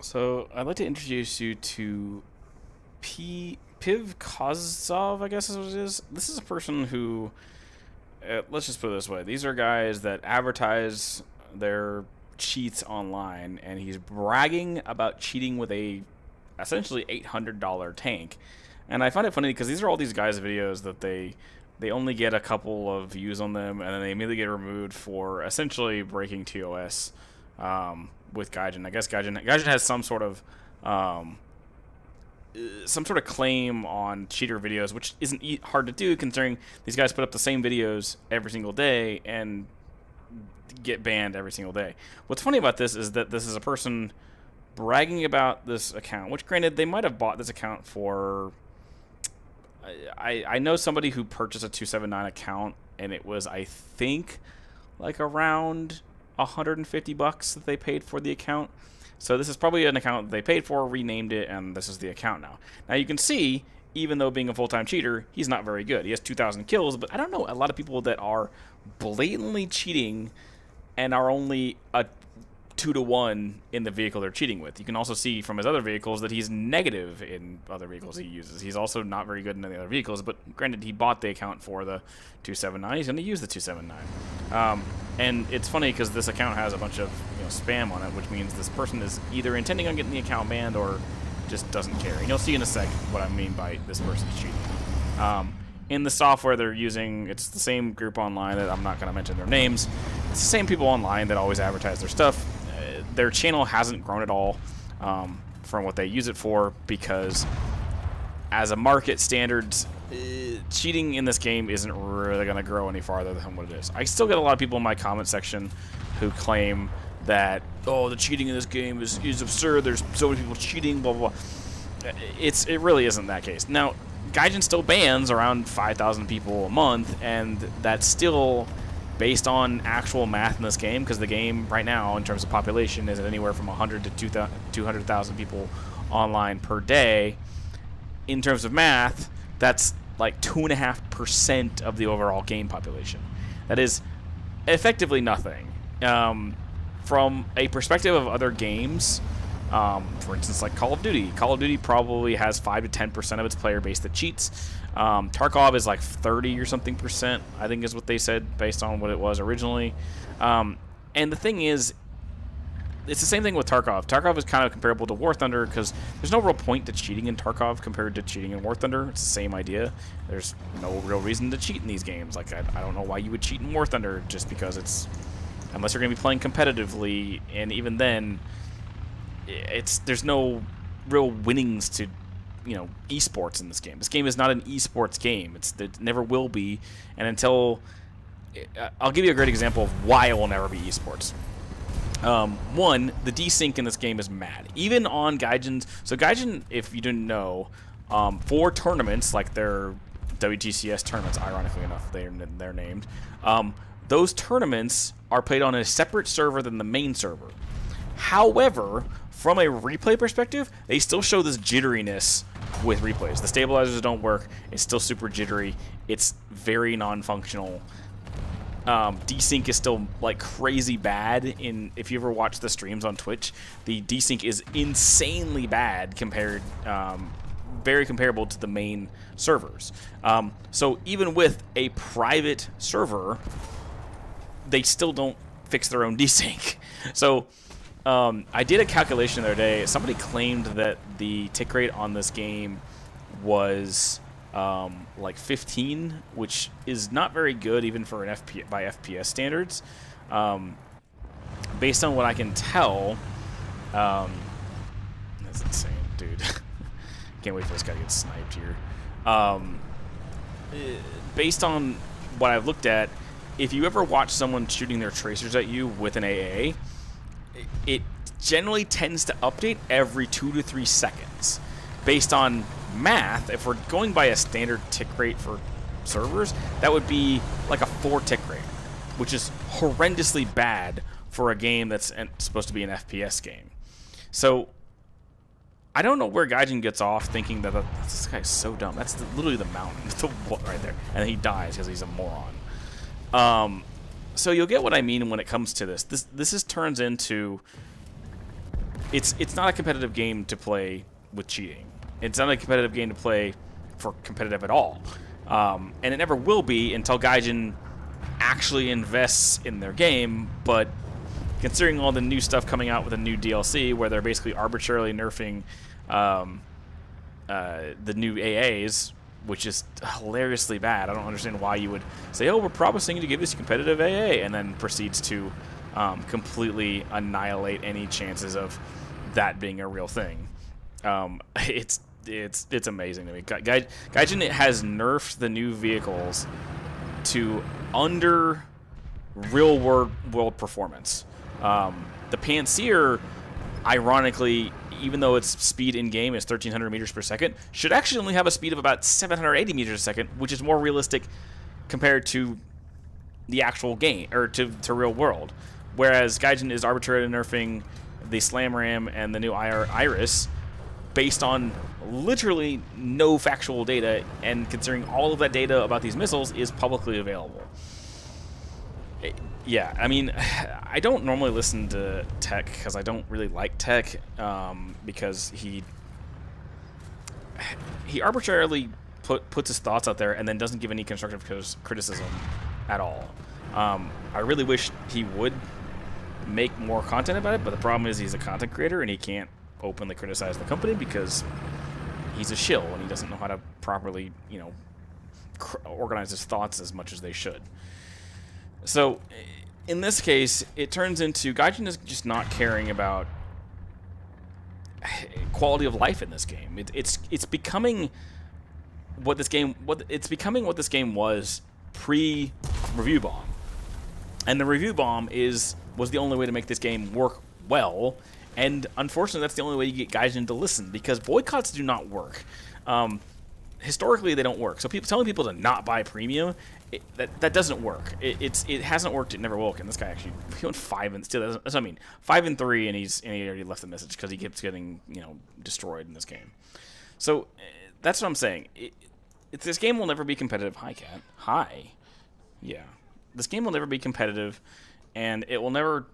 So I'd like to introduce you to Pivkovoz, I guess is what it is. This is a person who, let's just put it this way: these are guys that advertise their cheats online, and he's bragging about cheating with a essentially $800 tank. And I find it funny because these are all these guys' videos that they only get a couple of views on them, and then they immediately get removed for essentially breaking TOS with Gaijin. I guess Gaijin has some sort of claim on cheater videos, which isn't hard to do considering these guys put up the same videos every single day and get banned every single day. What's funny about this is that this is a person bragging about this account, which granted they might have bought this account for... I know somebody who purchased a 279 account, and it was, I think, like around $150 that they paid for the account. So this is probably an account that they paid for, renamed it, and this is the account now. Now you can see, even though being a full-time cheater, he's not very good. He has 2,000 kills, but I don't know a lot of people that are blatantly cheating and are only a 2-to-1 in the vehicle they're cheating with. You can also see from his other vehicles that he's negative in other vehicles he uses. He's also not very good in the other vehicles, but granted, he bought the account for the 279. He's going to use the 279. And it's funny because this account has a bunch of spam on it, which means this person is either intending on getting the account banned or just doesn't care. And you'll see in a sec what I mean by this person's cheating. In the software they're using, it's the same group online that I'm not going to mention their names. It's the same people online that always advertise their stuff. Their channel hasn't grown at all from what they use it for, because as a market standards, cheating in this game isn't really going to grow any farther than what it is. I still get a lot of people in my comment section who claim that, oh, the cheating in this game is absurd, there's so many people cheating, blah, blah, blah. It really isn't that case. Now, Gaijin still bans around 5,000 people a month, and that's still based on actual math in this game, because the game right now, in terms of population, is anywhere from 100 to 200,000 people online per day. In terms of math, that's like 2.5% of the overall game population. That is effectively nothing. From a perspective of other games, for instance, like Call of Duty. Call of Duty probably has 5 to 10% of its player base that cheats. Tarkov is like 30 or something percent, I think is what they said, based on what it was originally. And the thing is, it's the same thing with Tarkov. Tarkov is kind of comparable to War Thunder because there's no real point to cheating in Tarkov compared to cheating in War Thunder. It's the same idea. There's no real reason to cheat in these games. Like, I don't know why you would cheat in War Thunder, just because it's... Unless you're going to be playing competitively, and even then, there's no real winnings to, esports in this game. This game is not an esports game. It never will be, and until... I'll give you a great example of why it will never be esports. One, the desync in this game is mad. Even on Gaijin's... So Gaijin, if you didn't know, for tournaments, like their WTCS tournaments, ironically enough, they're named, those tournaments are played on a separate server than the main server. However, from a replay perspective, they still show this jitteriness with replays. The stabilizers don't work. It's still super jittery. It's very non-functional. Desync is still like crazy bad. If you ever watch the streams on Twitch, the desync is insanely bad compared, very comparable to the main servers. So even with a private server, they still don't fix their own desync. So I did a calculation the other day. Somebody claimed that the tick rate on this game was like 15, which is not very good even for an by FPS standards. Based on what I can tell, that's insane, dude. Can't wait for this guy to get sniped here. Based on what I've looked at, if you ever watch someone shooting their tracers at you with an AA, it generally tends to update every 2 to 3 seconds. Based on math, if we're going by a standard tick rate for servers, that would be like a 4 tick rate, which is horrendously bad for a game that's supposed to be an FPS game. So I don't know where Gaijin gets off thinking that this guy's so dumb. That's literally the mountain right there, and he dies because he's a moron. So you'll get what I mean when it comes to this. This turns into it's not a competitive game to play with cheating. It's not a competitive game to play for competitive at all. And it never will be until Gaijin actually invests in their game. But considering all the new stuff coming out with a new DLC, where they're basically arbitrarily nerfing the new AAs, which is hilariously bad. I don't understand why you would say, oh, we're promising to give this competitive AA, and then proceeds to completely annihilate any chances of that being a real thing. It's amazing to me. Gaijin has nerfed the new vehicles to under real world performance. The Panseer, ironically, even though its speed in game is 1,300 meters per second, should actually only have a speed of about 780 meters a second, which is more realistic compared to the actual game, or to real world. Whereas Gaijin is arbitrarily nerfing the Slam Ram and the new Iris based on literally no factual data, and considering all of that data about these missiles is publicly available. Yeah, I mean, I don't normally listen to Tech because I don't really like Tech, because he arbitrarily puts his thoughts out there and then doesn't give any constructive criticism at all. I really wish he would make more content about it, but the problem is he's a content creator and he can't openly criticize the company because he's a shill and he doesn't know how to properly, you know, organize his thoughts as much as they should. So, in this case, it turns into Gaijin is just not caring about quality of life in this game. It's becoming what this game was pre-review bomb, and the review bomb was the only way to make this game work well. And unfortunately, that's the only way you get Gaijin to listen, because boycotts do not work. Historically, they don't work. So telling people to not buy premium, that doesn't work. It hasn't worked. It never will. And this guy actually, he went 5 and still. That's what I mean. 5 and 3, and he already left the message because he keeps getting, you know, destroyed in this game. So that's what I'm saying. This game will never be competitive. Hi, cat. Hi. Yeah. This game will never be competitive, and it will never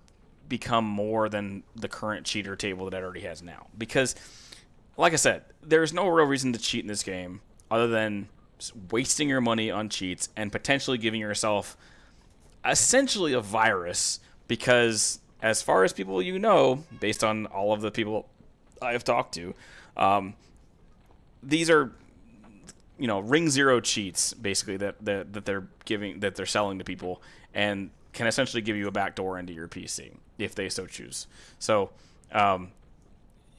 become more than the current cheater table that it already has now. Because, like I said, there's no real reason to cheat in this game other than wasting your money on cheats and potentially giving yourself essentially a virus, because as far as people you know, based on all of the people I've talked to, these are, you know, ring zero cheats basically that they're selling to people, and can essentially give you a backdoor into your PC if they so choose. So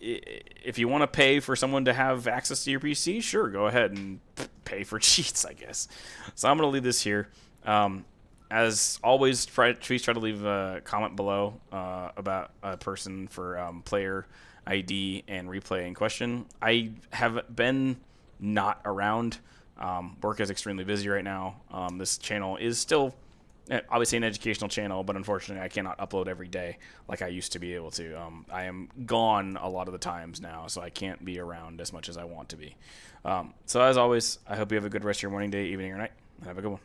if you want to pay for someone to have access to your PC, sure, go ahead and pay for cheats, I guess. So I'm going to leave this here. As always, please try to leave a comment below about a person for player ID and replay in question. I have been not around. Work is extremely busy right now. This channel is still obviously an educational channel, but unfortunately I cannot upload every day like I used to be able to. I am gone a lot of the times now, so I can't be around as much as I want to be. So as always, I hope you have a good rest of your morning, day, evening, or night. Have a good one.